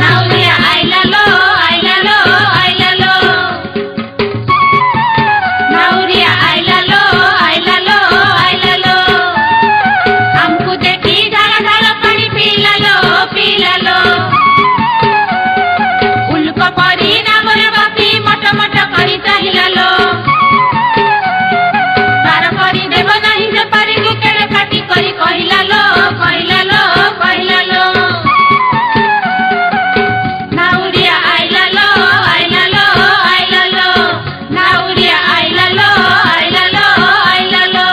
नाउरिया आइला लो आइला लो आइला लो नाउरिया आइला लो आइला लो आइला लो हमको देखी धारा धारा पानी पीला लो उल्को परी नामर बापी मट मट करी चाहिला लो बार करी देव नहीं जे पारी केड़े काटी करी कहिला लो कहिला लो कहिला लो नाउरिया आइला लो आइला लो आइला लो नाउरिया आइला लो आइला लो आइला लो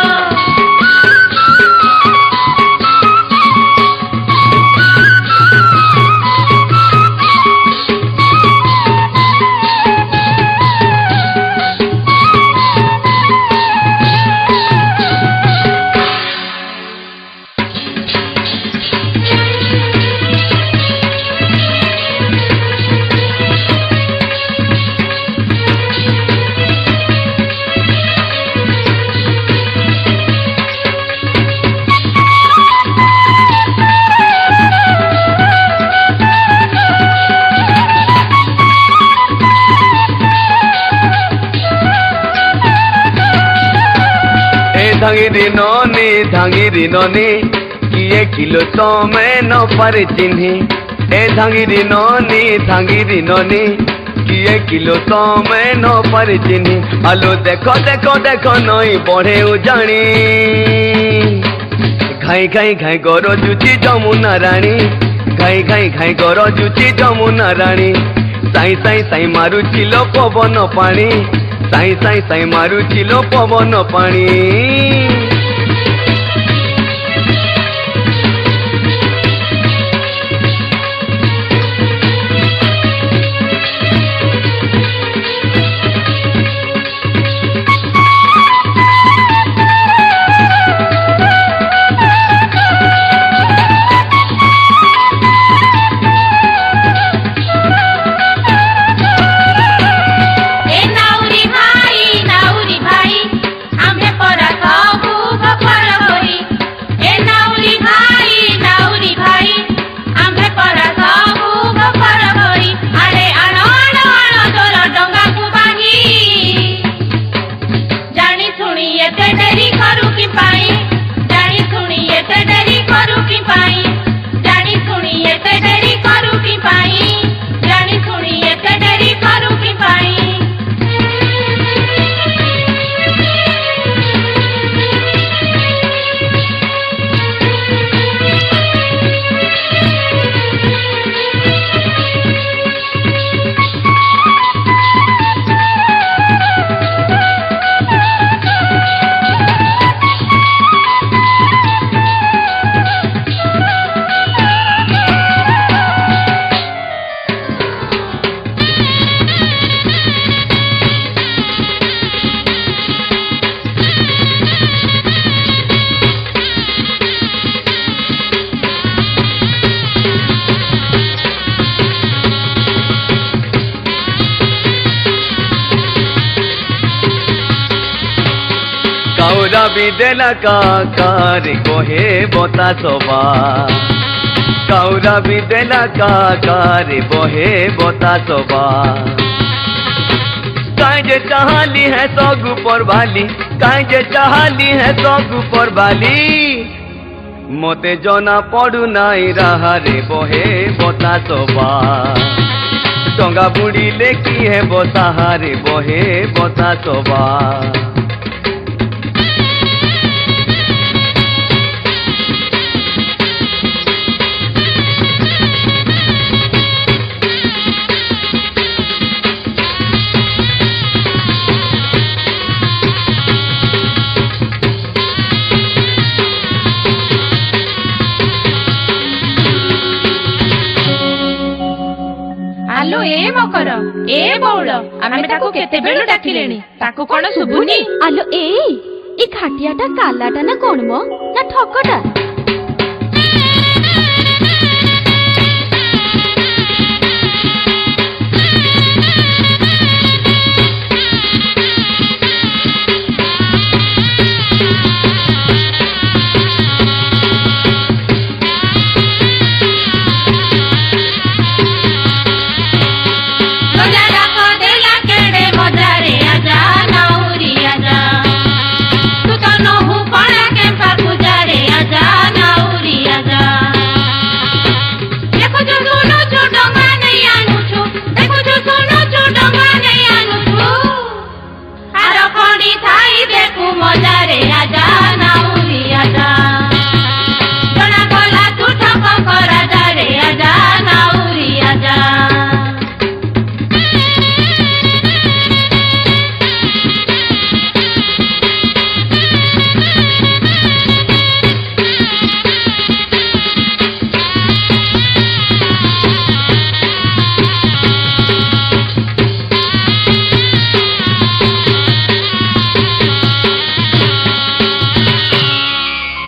धांगिरी नोनी किए किलो तो मैं न पर चिन्ही ए धांगिरी नोनी किए किलो तो मैं न पर चिन्ही आलो देखो देखो देखो नई बढ़े उजाणी घाई घाई घाई गरो जुची जमुना रानी घाई घाई घाई गरो जुची जमुना रानी साई साई साई मारू चिलो पवन पानी साई साई साई मारू चिलो पवन पानी काउरा बिदेला काकार कोहे बोता सोबा काउरा बिदेला काकार बोहे बोता सोबा कांजे चाहली है सोगु पर भाली कांजे चाहली है सोगु पर भाली मोते जना पड़ू नाई रहा रे बोहे बोता सोबा टोंगा बुड़ी लेकी है बोता हारे बोहे बोता सोबा आलो ए मकर ए बौल आमे ताको केते बेलु डाकिलेनी ताको कोन सुबुनी आलो ए खाटियाटा कालाटा ना कोन मो ना ठकटा